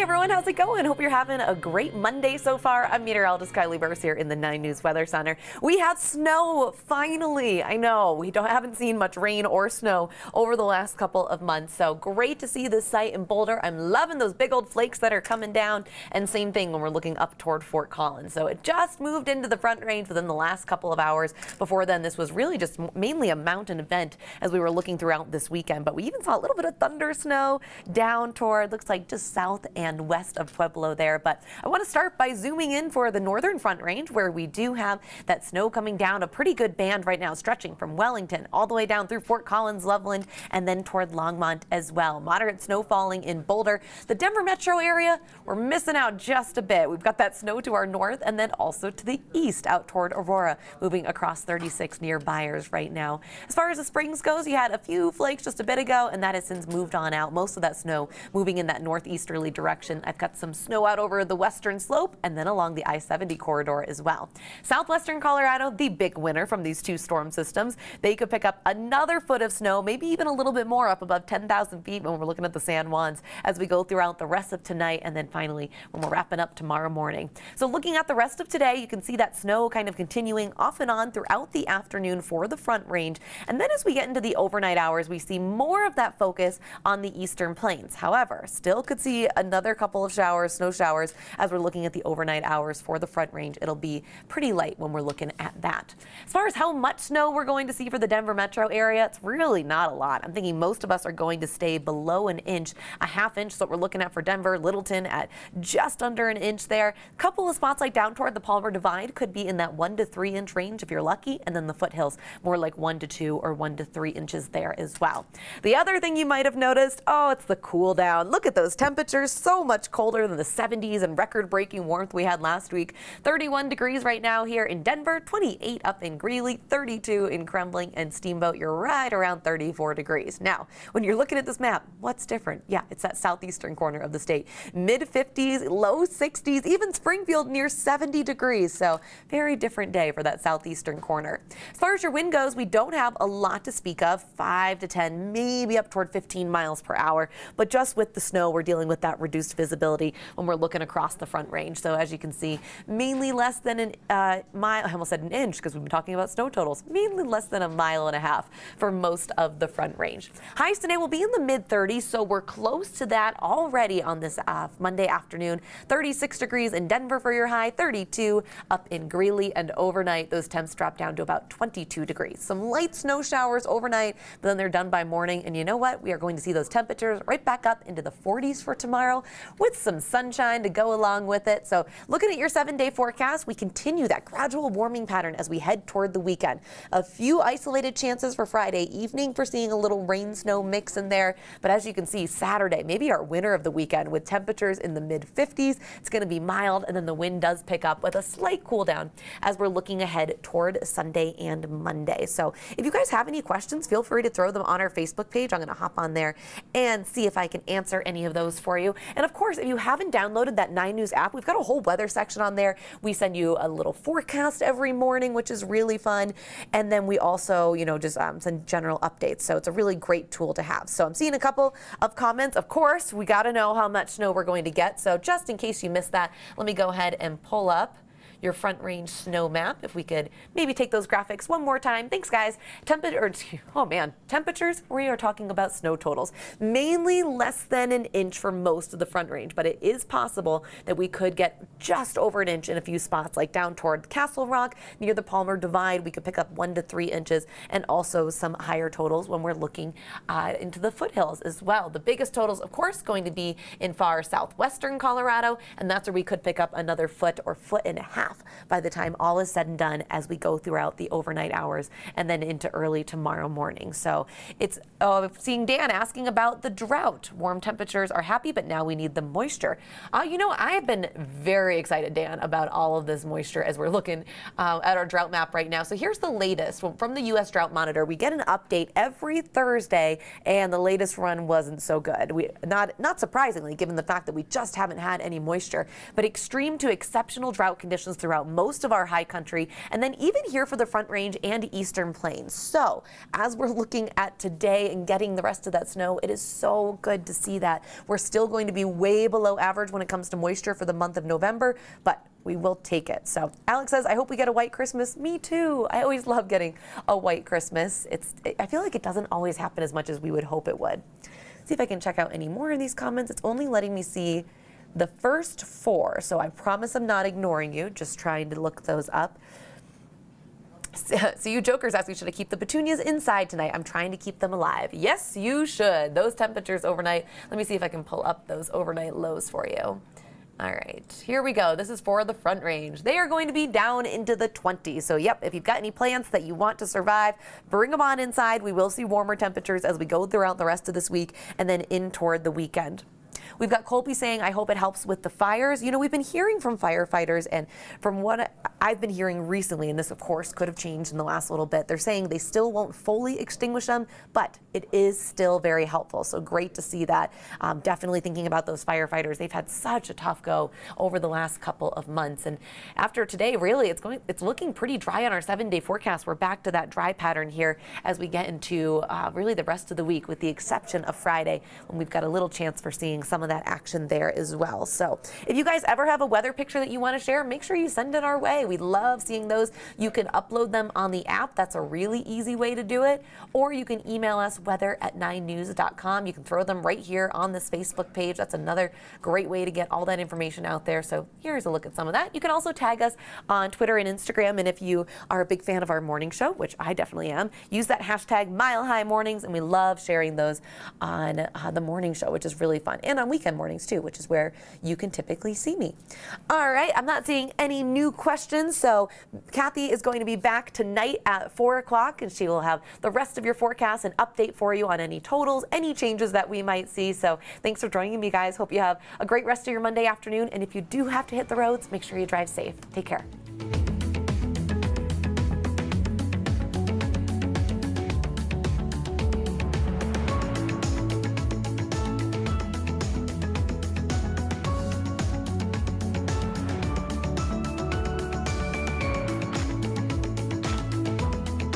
everyone, how's it going? Hope you're having a great Monday so far. I'm Meteorologist Kylie Bearse here in the 9 News Weather Center. We have snow, finally. I know, we haven't seen much rain or snow over the last couple of months, so great to see this site in Boulder. I'm loving those big old flakes that are coming down, and same thing when we're looking up toward Fort Collins. So it just moved into the Front Range within the last couple of hours. Before then, this was really just mainly a mountain event as we were looking throughout this weekend, but we even saw a little bit of thunder snow down toward, looks like just south and west of Pueblo there. But I want to start by zooming in for the northern Front Range, where we do have that snow coming down, a pretty good band right now, stretching from Wellington all the way down through Fort Collins, Loveland, and then toward Longmont as well. Moderate snow falling in Boulder. The Denver metro area, we're missing out just a bit. We've got that snow to our north and then also to the east out toward Aurora, moving across 36 near Byers right now. As far as the Springs goes, you had a few flakes just a bit ago, and that has since moved on out. Most of that snow moving in that northeasterly direction. I've got some snow out over the western slope and then along the I-70 corridor as well. Southwestern Colorado, the big winner from these two storm systems. They could pick up another foot of snow, maybe even a little bit more, up above 10,000 feet when we're looking at the San Juans as we go throughout the rest of tonight, and then finally when we're wrapping up tomorrow morning. So looking at the rest of today, you can see that snow kind of continuing off and on throughout the afternoon for the Front Range. And then as we get into the overnight hours, we see more of that focus on the eastern plains. However, still could see another couple of showers, snow showers, as we're looking at the overnight hours for the Front Range. It'll be pretty light when we're looking at that. As far as how much snow we're going to see for the Denver metro area, it's really not a lot. I'm thinking most of us are going to stay below an inch, a half inch. So what we're looking at for Denver, Littleton at just under an inch there. A couple of spots like down toward the Palmer Divide could be in that 1 to 3 inch range if you're lucky, and then the foothills more like 1 to 2 or 1 to 3 inches there as well. The other thing you might have noticed, it's the cool down. Look at those temperatures, so much colder than the 70s and record-breaking warmth we had last week. 31 degrees right now here in Denver, 28 up in Greeley, 32 in Kremling, and Steamboat, you're right around 34 degrees. Now, when you're looking at this map, what's different? Yeah, it's that southeastern corner of the state. Mid-50s, low 60s, even Springfield near 70 degrees. So very different day for that southeastern corner. As far as your wind goes, we don't have a lot to speak of, 5 to 10, maybe up toward 15 miles per hour. But just with the snow, we're dealing with that reduced visibility when we're looking across the Front Range. So as you can see, mainly less than an mile, I almost said an inch because we've been talking about snow totals, mainly less than 1.5 miles for most of the Front Range. Highs today will be in the mid-30s, so we're close to that already on this Monday afternoon. 36 degrees in Denver for your high, 32 up in Greeley, and overnight those temps drop down to about 22 degrees. Some light snow showers overnight, but then they're done by morning, and you know what? We are going to see those temperatures right back up into the 40s for tomorrow with some sunshine to go along with it. So looking at your 7-day forecast, we continue that gradual warming pattern as we head toward the weekend. A few isolated chances for Friday evening for seeing a little rain snow mix in there. But as you can see, Saturday, maybe our winner of the weekend with temperatures in the mid-50s. It's going to be mild, and then the wind does pick up with a slight cool down as we're looking ahead toward Sunday and Monday. So if you guys have any questions, feel free to throw them on our Facebook page. I'm going to hop on there and see if I can answer any of those for you. And of course, if you haven't downloaded that 9 News app, we've got a whole weather section on there. We send you a little forecast every morning, which is really fun. And then we also, just send general updates. So it's a really great tool to have. So I'm seeing a couple of comments. Of course, we got to know how much snow we're going to get. So just in case you missed that, let me go ahead and pull up your Front Range snow map. If we could maybe take those graphics one more time. Thanks, guys. Temperatures, we are talking about snow totals. Mainly less than an inch for most of the Front Range, but it is possible that we could get just over an inch in a few spots, like down toward Castle Rock, near the Palmer Divide. We could pick up 1 to 3 inches, and also some higher totals when we're looking into the foothills as well. The biggest totals, of course, going to be in far southwestern Colorado, and that's where we could pick up another foot or foot and a half by the time all is said and done as we go throughout the overnight hours and then into early tomorrow morning. So it's seeing Dan asking about the drought. Warm temperatures are happy, but now we need the moisture. I've been very excited, Dan, about all of this moisture as we're looking at our drought map right now. So here's the latest from the U.S. Drought Monitor. We get an update every Thursday, and the latest run wasn't so good. Not surprisingly, given the fact that we just haven't had any moisture, but extreme to exceptional drought conditions conditions throughout most of our high country, and then even here for the Front Range and Eastern Plains. So as we're looking at today and getting the rest of that snow, it is so good to see that. We're still going to be way below average when it comes to moisture for the month of November, but we will take it. So Alex says, I hope we get a white Christmas. Me too. I always love getting a white Christmas. I feel like it doesn't always happen as much as we would hope it would. See if I can check out any more of these comments. It's only letting me see the first 4, so I promise I'm not ignoring you, just trying to look those up. So you jokers ask me, should I keep the petunias inside tonight? I'm trying to keep them alive. Yes, you should. Those temperatures overnight. Let me see if I can pull up those overnight lows for you. All right, here we go. This is for the Front Range. They are going to be down into the 20s. So yep, if you've got any plants that you want to survive, bring them on inside. We will see warmer temperatures as we go throughout the rest of this week and then in toward the weekend. We've got Colby saying, I hope it helps with the fires. You know, we've been hearing from firefighters, and from what I've been hearing recently, and this of course could have changed in the last little bit, they're saying they still won't fully extinguish them, but it is still very helpful. So great to see that. Definitely thinking about those firefighters. They've had such a tough go over the last couple of months. And after today, really, it's looking pretty dry on our 7-day forecast. We're back to that dry pattern here as we get into really the rest of the week, with the exception of Friday, when we've got a little chance for seeing some of that action there as well. So if you guys ever have a weather picture that you want to share, make sure you send it our way. We love seeing those. You can upload them on the app. That's a really easy way to do it. Or you can email us weather@9news.com. You can throw them right here on this Facebook page. That's another great way to get all that information out there. So here's a look at some of that. You can also tag us on Twitter and Instagram. And if you are a big fan of our morning show, which I definitely am, use that hashtag #MileHighMornings. And we love sharing those on the morning show, which is really fun. And on weekend mornings too, which is where you can typically see me. All right, I'm not seeing any new questions, so Kathy is going to be back tonight at 4 o'clock, and she will have the rest of your forecast and update for you on any totals, any changes that we might see. So thanks for joining me, guys. Hope you have a great rest of your Monday afternoon, and if you do have to hit the roads, make sure you drive safe. Take care.